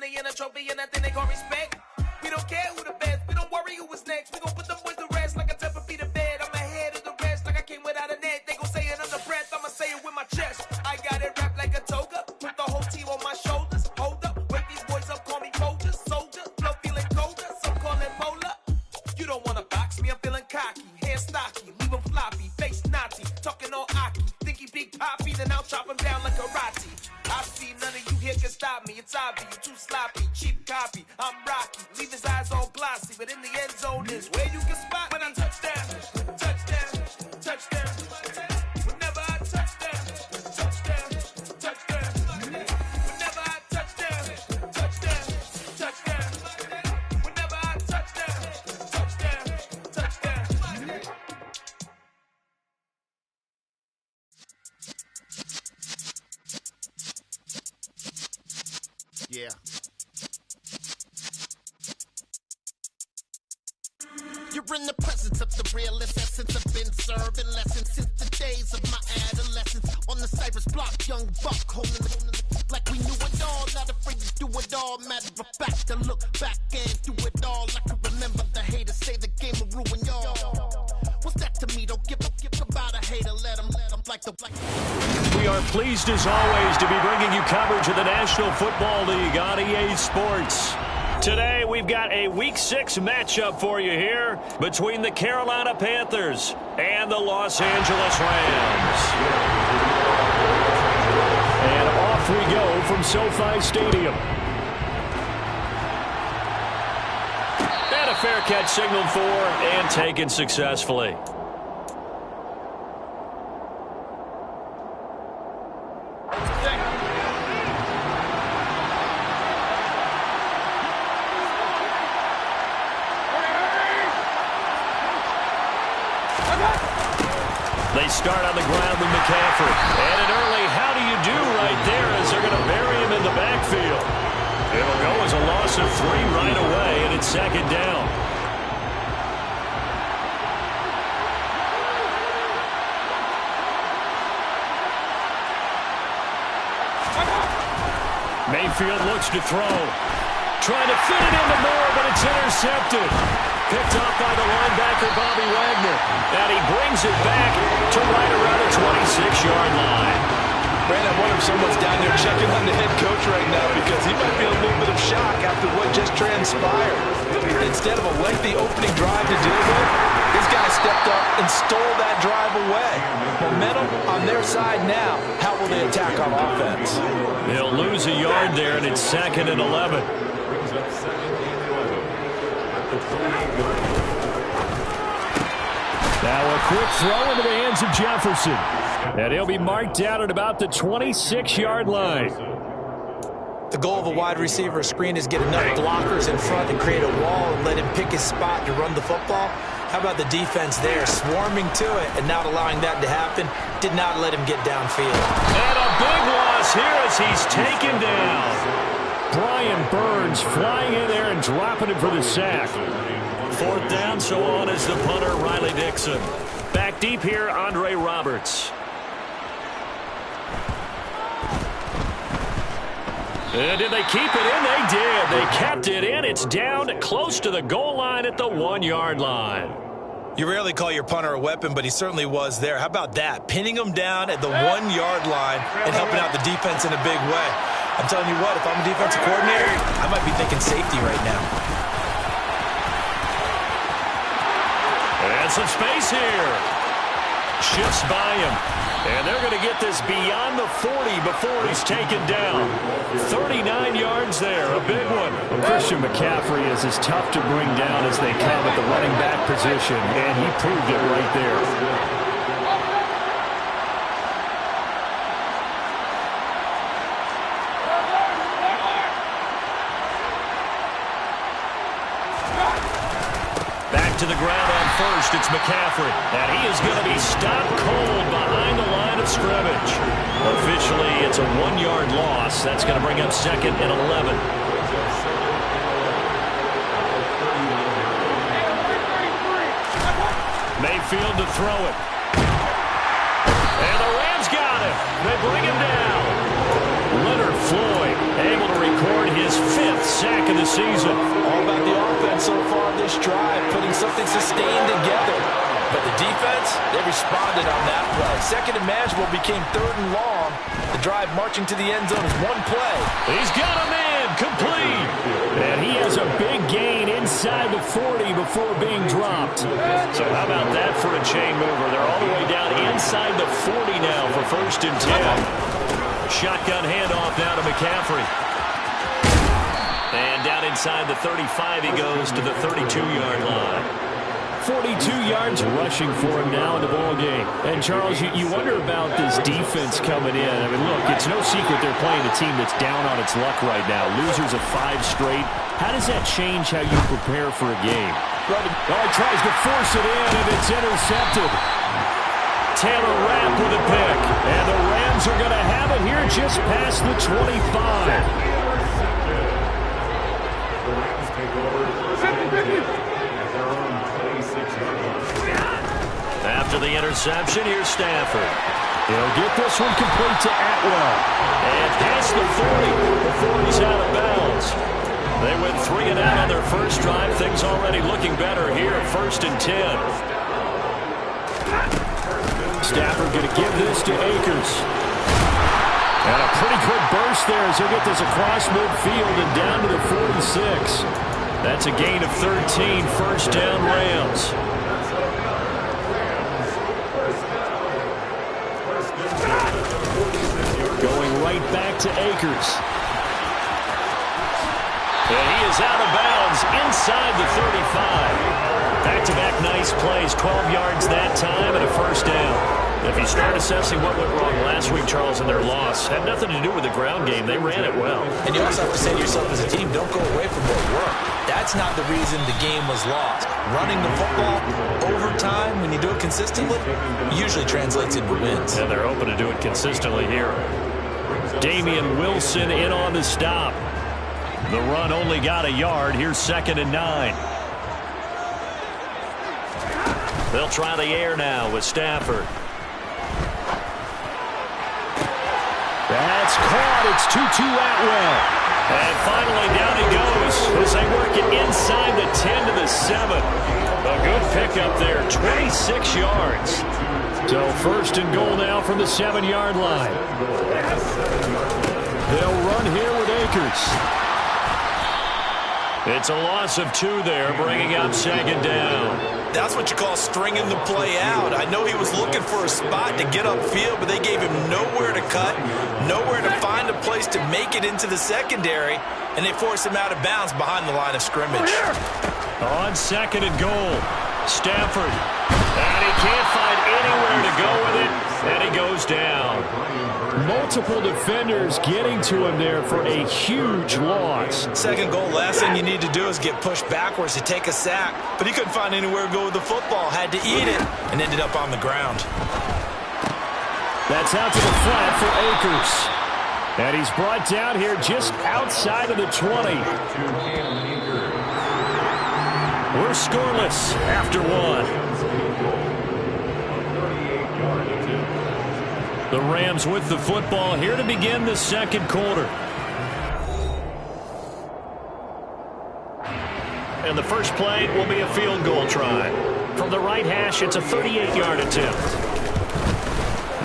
money and a trophy and nothing they call respect. We don't care who the best, we don't worry who was next. We gon' put them boys to rest like a 10 feet of bed. I'm ahead of the rest like I came without a net. They gon' say it under breath, I'ma say it with my chest. I got it wrapped like a toga, put the whole team on my shoulders. Hold up, wake these boys up, call me Folgers, soldier. Flow feeling colder, some call it polar. You don't wanna box me, I'm feeling cocky. Hair stocky, leave him floppy, face Nazi. Talking all Aki, think he big poppy, then I'll chop him down like karate. I see none of you here can stop me. It's obvious, you too sloppy, cheap copy. I'm Rocky, leave his eyes all glossy, but in the end zone is where you can spot when I touchdown, touchdown, touchdown. Whenever I touchdown, touchdown, touchdown. Whenever I touchdown, touchdown, touchdown. Whenever I touchdown, touchdown, touchdown. Yeah. You're in the presence of the realest essence. I've been serving lessons since the days of my adolescence. On the Cypress block, young buck holding it like we knew it all. Not afraid to do it all. Matter of fact, I look back and do it all. I can remember the haters say the game will ruin y'all. What's that to me? Don't give about a hater. Let them like the black. We are pleased as always to be bringing you coverage of the National Football League on EA Sports. Today we've got a Week 6 matchup for you here between the Carolina Panthers and the Los Angeles Rams. And off we go from SoFi Stadium. And a fair catch signaled for and taken successfully. They start on the ground with McCaffrey. And an early how do you do right there as they're going to bury him in the backfield. It'll go as a loss of 3 right away, and it's second down. Mayfield looks to throw. Trying to fit it into Moore, but it's intercepted. Picked off by the linebacker, Bobby Wagner. And he brings it back to right around the 26-yard line. Brandon, I wonder if someone's down there checking on the head coach right now because he might be in a little bit of shock after what just transpired. Instead of a lengthy opening drive to deal with, this guy stepped up and stole that drive away. Momentum on their side now. How will they attack on offense? They'll lose a yard there, and it's 2nd and 11. Now a quick throw into the hands of Jefferson. And he'll be marked down at about the 26-yard line. The goal of a wide receiver screen is get enough blockers in front and create a wall and let him pick his spot to run the football. How about the defense there, swarming to it and not allowing that to happen? Did not let him get downfield. And a big loss here as he's taken down. Brian Burns flying in there and dropping it for the sack. 4th down, so on is the punter, Riley Dixon. Back deep here, Andre Roberts. And did they keep it in? They did. They kept it in. It's down close to the goal line at the 1-yard line. You rarely call your punter a weapon, but he certainly was there. How about that? Pinning him down at the 1-yard line and helping out the defense in a big way. I'm telling you what, if I'm a defensive coordinator, I might be thinking safety right now. And some space here. Shifts by him. And they're going to get this beyond the 40 before he's taken down. 39 yards there, a big one. Well, Christian McCaffrey is as tough to bring down as they come at the running back position, and he proved it right there. To the ground on first, it's McCaffrey. And he is going to be stopped cold behind the line of scrimmage. Officially, it's a 1-yard loss. That's going to bring up 2nd and 11. Mayfield to throw it. And the Rams got him. They bring him down. Leonard Floyd able to record his 5th sack of the season. All about the offense so far this drive, putting something sustained together. But the defense, they responded on that play. Second and manageable became third and long. The drive marching to the end zone is one play. He's got a man, complete. And he has a big gain inside the 40 before being dropped. So how about that for a chain mover? They're all the way down inside the 40 now for 1st and 10. Shotgun handoff now to McCaffrey. And down inside the 35 he goes to the 32-yard line. 42 yards rushing for him now in the ball game. And, Charles, you wonder about this defense coming in. I mean, look, it's no secret they're playing a team that's down on its luck right now. Losers of 5 straight. How does that change how you prepare for a game? Oh, he tries to force it in, and it's intercepted. Taylor Rapp with a pick. And the Rams are going to have it here just past the 25. After the interception, here's Stafford. He'll get this one complete to Atwell. And past the 40 before he's out of bounds. They went 3 and out on their first drive. Things already looking better here at 1st and 10. Stafford going to give this to Akers. And a pretty good burst there as he'll get this across midfield and down to the 46. That's a gain of 13, 1st down Rams. Going right back to Akers. And he is out of bounds inside the 35. Back-to-back nice plays, 12 yards that time and a 1st down. If you start assessing what went wrong last week, Charles, in their loss, had nothing to do with the ground game. They ran it well. And you also have to say to yourself as a team, don't go away from what worked. That's not the reason the game was lost. Running the football over time, when you do it consistently, usually translates into wins. And they're hoping to do it consistently here. Damian Wilson in on the stop. The run only got a yard. Here's 2nd and 9. They'll try the air now with Stafford. That's caught. It's 2-2 Atwell. And finally down he goes as they work it inside the 10 to the 7. A good pickup there, 26 yards. So 1st and goal now from the 7-yard line. They'll run here with Akers. It's a loss of 2 there, bringing up 2nd down. That's what you call stringing the play out. I know he was looking for a spot to get upfield, but they gave him nowhere to cut, nowhere to find a place to make it into the secondary, and they forced him out of bounds behind the line of scrimmage. On 2nd and goal, Stafford. And he can't find anywhere to go with it, and he goes down. Multiple defenders getting to him there for a huge loss. 2nd goal, last thing you need to do is get pushed backwards to take a sack. But he couldn't find anywhere to go with the football, had to eat it, and ended up on the ground. That's out to the flat for Akers. And he's brought down here just outside of the 20. We're scoreless after 1. The Rams with the football here to begin the 2nd quarter. And the first play will be a field goal try. From the right hash, it's a 38-yard attempt.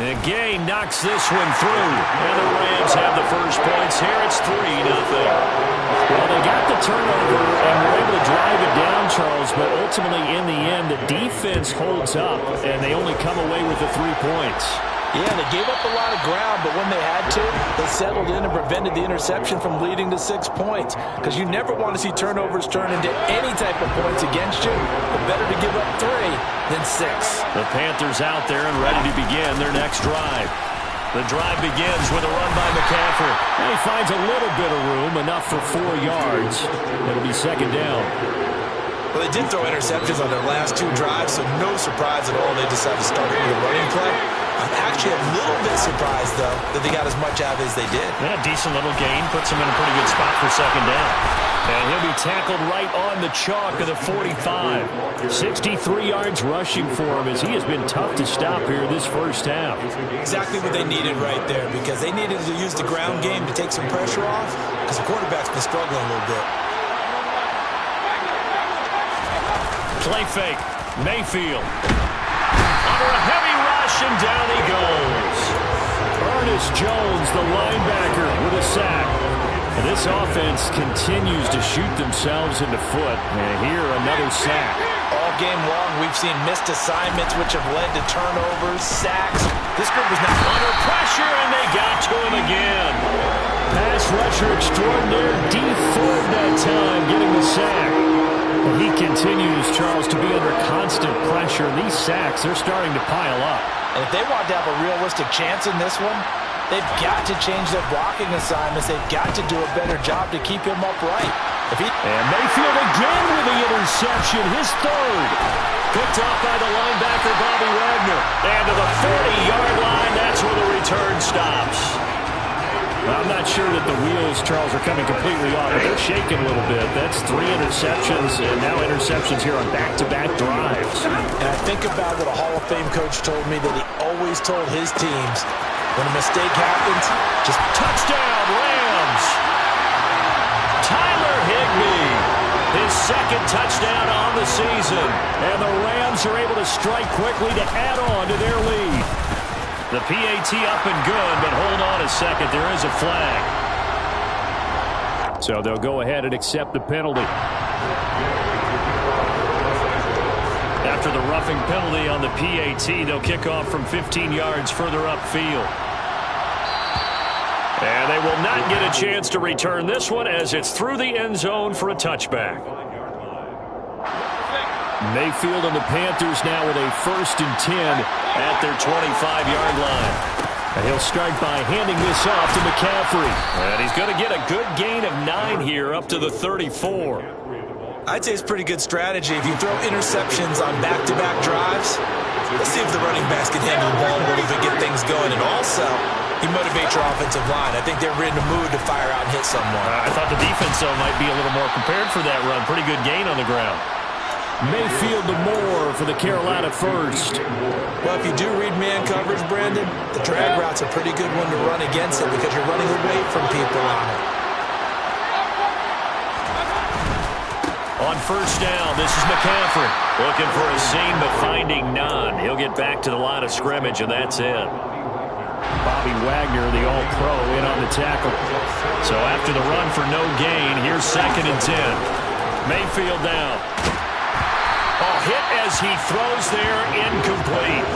And Gay knocks this one through. And the Rams have the first points here. It's 3-0. Well, they got the turnover and were able to drive it down, Charles, but ultimately in the end, the defense holds up, and they only come away with the 3 points. Yeah, they gave up a lot of ground, but when they had to, they settled in and prevented the interception from leading to 6 points. Because you never want to see turnovers turn into any type of points against you, but better to give up 3 than 6. The Panthers out there and ready to begin their next drive. The drive begins with a run by McCaffrey. And he finds a little bit of room, enough for 4 yards. It'll be 2nd down. Well, they did throw interceptions on their last 2 drives, so no surprise at all they decided to start with a running play. I'm actually a little bit surprised, though, that they got as much out of it as they did. Yeah, decent little gain. Puts them in a pretty good spot for 2nd down. And he'll be tackled right on the chalk of the 45. 63 yards rushing for him as he has been tough to stop here this first half. Exactly what they needed right there, because they needed to use the ground game to take some pressure off, because the quarterback's been struggling a little bit. Play fake. Mayfield. Under a heavy rush, and down he goes. Ernest Jones, the linebacker, with a sack. And this offense continues to shoot themselves in the foot. And here, another sack. All game long, we've seen missed assignments, which have led to turnovers, sacks. This group was not under pressure, and they got to him again. Pass rusher extraordinaire, D-Ford that time, getting the sack. And he continues, Charles, to be under constant pressure. These sacks, they're starting to pile up. And if they want to have a realistic chance in this one, they've got to change their blocking assignments. They've got to do a better job to keep him upright. And Mayfield again with the interception, his third. Picked off by the linebacker, Bobby Wagner. And to the 40-yard line, that's where the return stops. I'm not sure that the wheels, Charles, are coming completely off, but they're shaking a little bit. That's 3 interceptions, and now interceptions here on back-to-back drives. And I think about what a Hall of Fame coach told me, that he always told his teams, when a mistake happens, just touchdown, Rams! Tyler Higbee, his second touchdown on the season. And the Rams are able to strike quickly to add on to their lead. The PAT up and good, but hold on a second. There is a flag. So they'll go ahead and accept the penalty. After the roughing penalty on the PAT, they'll kick off from 15 yards further upfield. And they will not get a chance to return this one as it's through the end zone for a touchback. Mayfield and the Panthers now with a 1st and 10 at their 25-yard line. And he'll start by handing this off to McCaffrey. And he's going to get a good gain of 9 here up to the 34. I'd say it's pretty good strategy. If you throw interceptions on back-to-back drives, let's see if the running backs can handle the ball more if we get things going. And also, he motivates your offensive line. I think they're in the mood to fire out and hit someone. I thought the defense, though, might be a little more prepared for that run. Pretty good gain on the ground. Mayfield to Moore for the Carolina first. Well, if you do read man coverage, Brandon, the drag route's a pretty good one to run against it because you're running away from people on it. On first down, this is McCaffrey. Looking for a seam, but finding none. He'll get back to the line of scrimmage, and that's it. Bobby Wagner, the All-Pro, in on the tackle. So after the run for no gain, here's 2nd and 10. Mayfield down. Oh, hit as he throws there, incomplete.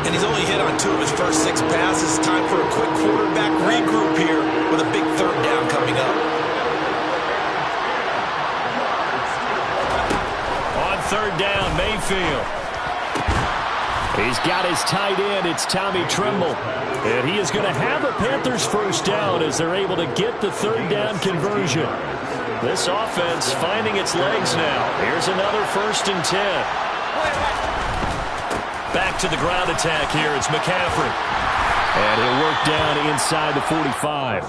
And he's only hit on 2 of his first 6 passes. Time for a quick quarterback regroup here with a big 3rd down coming up. On 3rd down, Mayfield. He's got his tight end. It's Tommy Tremble. And he is going to have the Panthers first down as they're able to get the 3rd down conversion. This offense finding its legs now. Here's another 1st and 10. Back to the ground attack here. It's McCaffrey. And he'll work down inside the 45.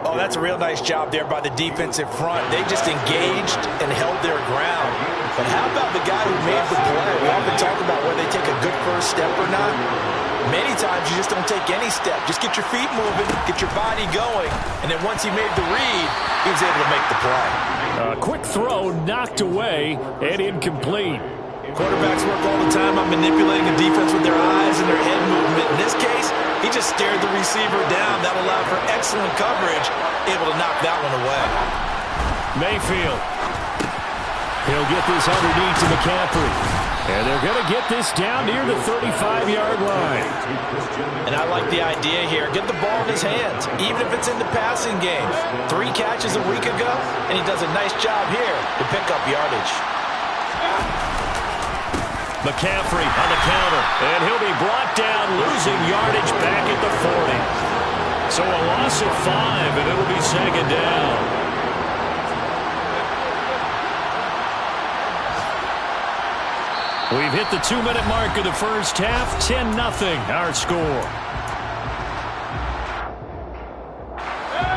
Oh, that's a real nice job there by the defensive front. They just engaged and held their ground. But how about the guy who made the play? We often talk about whether they take a good first step or not. Many times you just don't take any step. Just get your feet moving, get your body going, and then once he made the read, he was able to make the play. Quick throw knocked away and incomplete. Quarterbacks work all the time on manipulating the defense with their eyes and their head movement. In this case, he just stared the receiver down. That allowed for excellent coverage, able to knock that one away. Mayfield. He'll get this underneath to McCaffrey. And they're going to get this down near the 35-yard line. And I like the idea here. Get the ball in his hands, even if it's in the passing game. 3 catches a week ago, and he does a nice job here to pick up yardage. McCaffrey on the counter, and he'll be brought down, losing yardage back at the 40. So a loss of 5, and it'll be 2nd down. We've hit the 2-minute mark of the first half. 10-0 our score.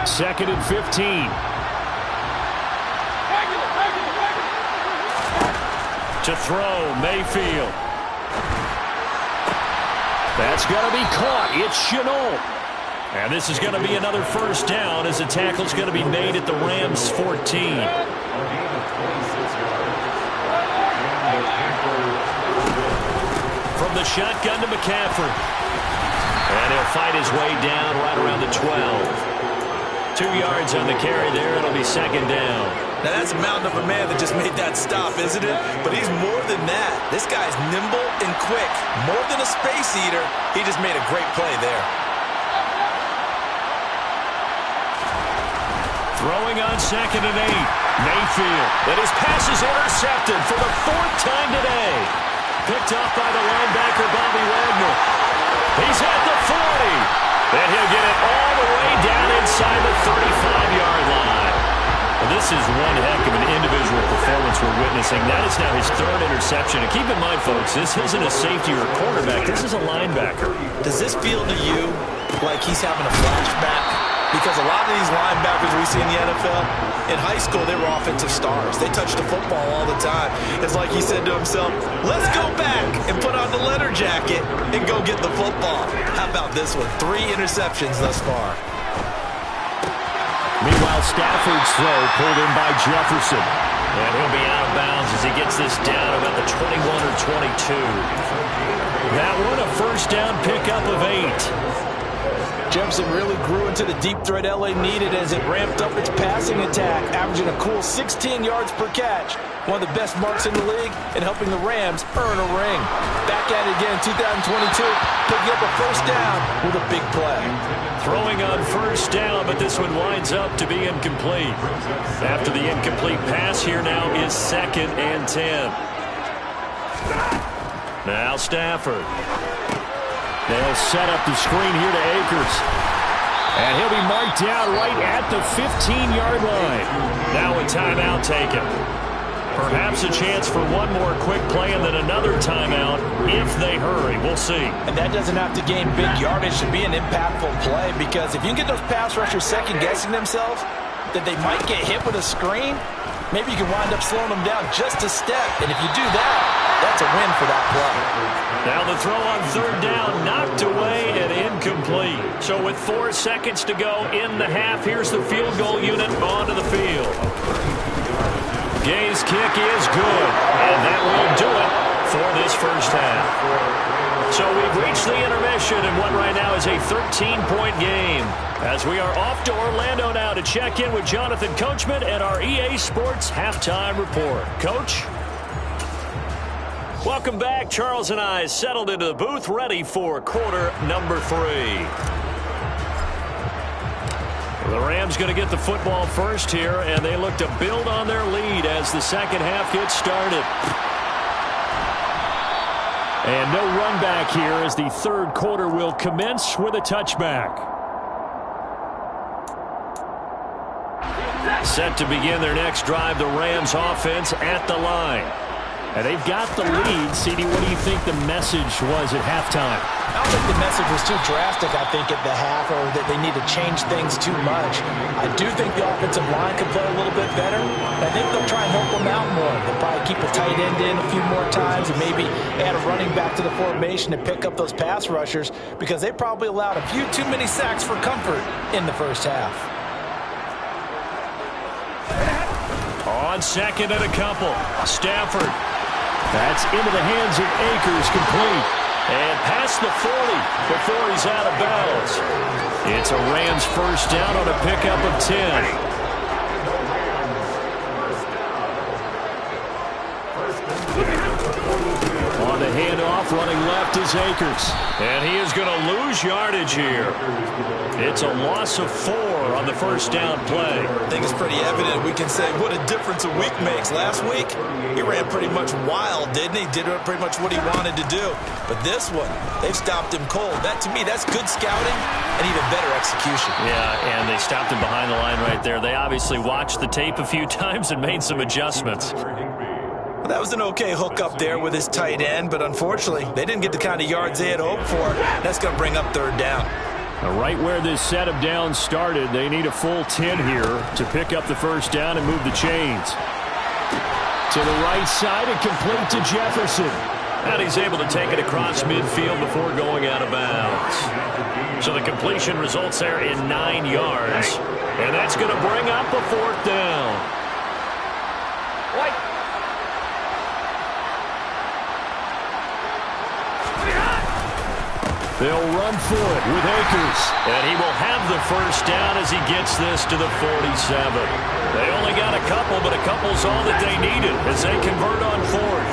2nd and 15. To throw, Mayfield. That's going to be caught. It's Chenault. And this is going to be another first down as the tackle's going to be made at the Rams' 14. From the shotgun to McCaffrey. And he'll fight his way down right around the 12. 2 yards on the carry there. It'll be second down. Now, that's a mountain of a man that just made that stop, isn't it? But he's more than that. This guy's nimble and quick. More than a space eater. He just made a great play there. Throwing on 2nd and 8. Mayfield. And his pass is intercepted for the 4th time today. Picked off by the linebacker, Bobby Wagner. He's at the 40. And he'll get it all the way down inside the 35-yard line. Well, this is one heck of an individual performance we're witnessing. That is now his 3rd interception. And keep in mind, folks, this isn't a safety or a quarterback. This is a linebacker. Does this feel to you like he's having a flashback? Because a lot of these linebackers we see in the NFL, in high school, they were offensive stars. They touched the football all the time. It's like he said to himself, let's go back and put on the leather jacket and go get the football. How about this one? 3 interceptions thus far. Meanwhile, Stafford's throw pulled in by Jefferson. And he'll be out of bounds as he gets this down about the 21 or 22. That one a first down pickup of 8. Jefferson really grew into the deep threat LA needed as it ramped up its passing attack, averaging a cool 16 yards per catch. One of the best marks in the league and helping the Rams earn a ring. Back at it again in 2022, picking up a first down with a big play. Throwing on first down, but this one winds up to be incomplete. After the incomplete pass, here now is 2nd and 10. Now Stafford. They'll set up the screen here to Akers. And he'll be marked down right at the 15-yard line. Now a timeout taken. Perhaps a chance for one more quick play and then another timeout if they hurry. We'll see. And that doesn't have to gain big yardage to be an impactful play, because if you can get those pass rushers second-guessing themselves, that they might get hit with a screen, maybe you can wind up slowing them down just a step. And if you do that, that's a win for that play. Now the throw on 3rd down, knocked away and incomplete. So with 4 seconds to go in the half, here's the field goal unit onto the field. Gay's kick is good, and that will do it for this first half. So we've reached the intermission in what right now is a 13-point game, as we are off to Orlando now to check in with Jonathan Coachman and our EA Sports Halftime Report. Coach? Welcome back. Charles and I settled into the booth, ready for quarter number 3. The Rams going to get the football first here, and they look to build on their lead as the second half gets started. And no run back here as the 3rd quarter will commence with a touchback. Set to begin their next drive, the Rams offense at the line. And they've got the lead. CD, what do you think the message was at halftime? I don't think the message was too drastic, I think, at the half, or that they need to change things too much. I do think the offensive line could play a little bit better. I think they'll try and help them out more. They'll probably keep a tight end in a few more times and maybe add a running back to the formation and pick up those pass rushers, because they probably allowed a few too many sacks for comfort in the first half. On 2nd and a couple, Stafford. That's into the hands of Akers, complete. And past the 40 before he's out of bounds. It's a Rams first down on a pickup of 10. On the handoff, running left is Akers. And he is going to lose yardage here. It's a loss of 4 on the first down play. I think it's pretty evident. We can say what a difference a week makes. Last week, he ran pretty much wild, didn't he? Did pretty much what he wanted to do. But this one, they've stopped him cold. That, to me, that's good scouting and even better execution. Yeah, and they stopped him behind the line right there. They obviously watched the tape a few times and made some adjustments. Well, that was an okay hook up there with his tight end, but unfortunately, they didn't get the kind of yards they had hoped for. That's going to bring up 3rd down. Right where this set of downs started, they need a full 10 here to pick up the first down and move the chains. To the right side and complete to Jefferson. And he's able to take it across midfield before going out of bounds. So the completion results there in 9 yards. And that's going to bring up a 4th down. They'll run for it with Akers. And he will have the 1st down as he gets this to the 47. They only got a couple, but a couple's all that they needed as they convert on 4th.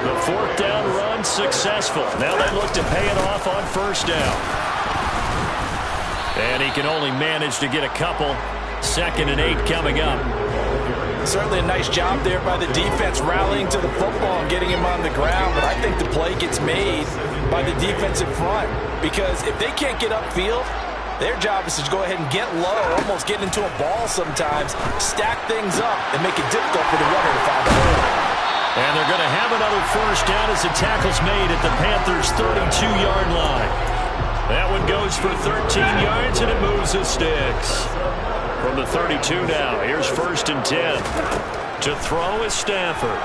The 4th down run successful. Now they look to pay it off on 1st down. And he can only manage to get a couple. 2nd and 8 coming up. Certainly a nice job there by the defense rallying to the football and getting him on the ground. But I think the play gets made by the defensive front, because if they can't get upfield, their job is to go ahead and get low, almost get into a ball sometimes, stack things up, and make it difficult for the runner to find the hole. And they're going to have another 1st down as the tackle's made at the Panthers' 32-yard line. That one goes for 13 yards, and it moves the sticks. From the 32 now, here's 1st and 10. To throw is Stafford.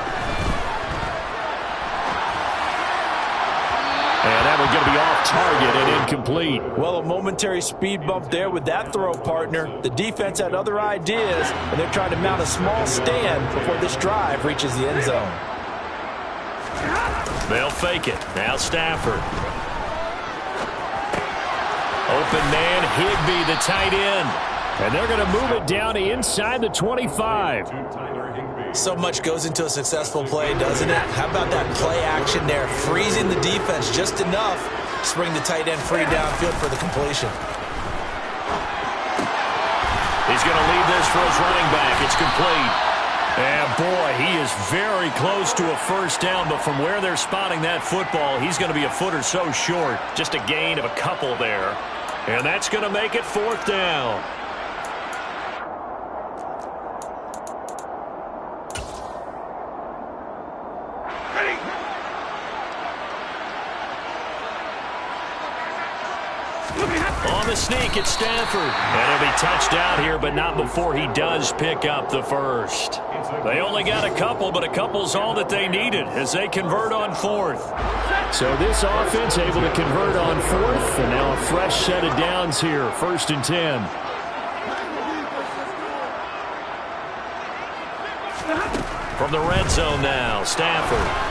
And that one's going to be off target and incomplete. Well, a momentary speed bump there with that throw, partner. The defense had other ideas, and they're trying to mount a small stand before this drive reaches the end zone. They'll fake it. Now Stafford. Open man, Higbee, the tight end. And they're going to move it down inside the 25. So much goes into a successful play, doesn't it? How about that play action there? Freezing the defense just enough to bring the tight end free downfield for the completion. He's going to leave this for his running back. It's complete. And, boy, he is very close to a 1st down, but from where they're spotting that football, he's going to be a foot or so short. Just a gain of a couple there. And that's going to make it 4th down. On the sneak, it's Stafford. And he'll be touched out here, but not before he does pick up the 1st. They only got a couple, but a couple's all that they needed as they convert on 4th. So this offense able to convert on 4th, and now a fresh set of downs here, 1st and 10. From the red zone now, Stafford.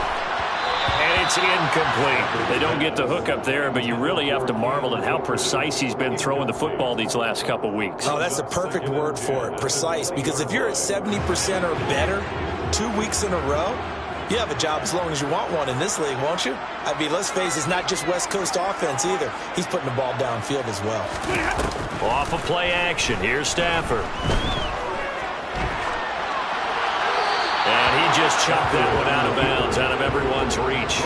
And it's incomplete. They don't get the hook up there, but you really have to marvel at how precise he's been throwing the football these last couple weeks. Oh, that's the perfect word for it, precise. Because if you're at 70% or better 2 weeks in a row, you have a job as long as you want one in this league, won't you? I mean, let's face it, it's not just West Coast offense either. He's putting the ball downfield as well. Off of play action, here's Stafford. And he just chopped that one out of bounds, out of everyone's reach.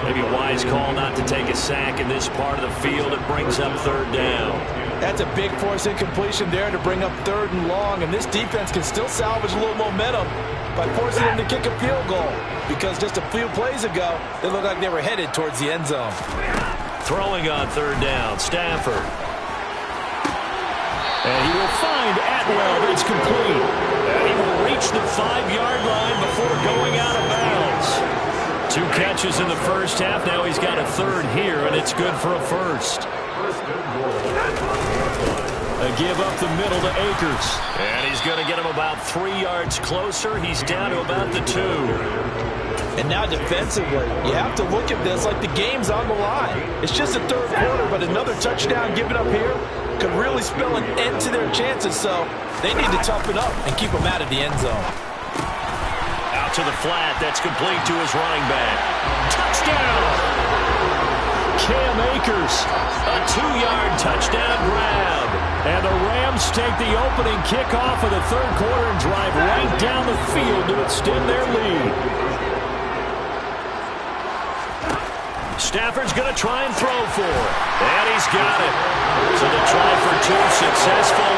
Maybe a wise call not to take a sack in this part of the field. It brings up 3rd down. That's a big force incompletion there to bring up 3rd and long, and this defense can still salvage a little momentum by forcing them to kick a field goal, because just a few plays ago, they looked like they were headed towards the end zone. Throwing on 3rd down, Stafford. And he will find Atwell. That's complete. And he will reach the 5-yard line before going out of bounds. 2 catches in the first half. Now he's got a 3rd here, and it's good for a 1st. A give up the middle to Akers. And he's going to get him about 3 yards closer. He's down to about the 2. And now defensively, you have to look at this like the game's on the line. It's just the 3rd quarter, but another touchdown given up here could really spell an end to their chances, so they need to toughen up and keep them out of the end zone. Out to the flat. That's complete to his running back. Touchdown! Cam Akers, a 2-yard touchdown grab. And the Rams take the opening kickoff of the 3rd quarter and drive right down the field to extend their lead. Stafford's going to try and throw for it. And he's got it. So the try for 2 successful.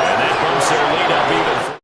And that bumps their lead up even.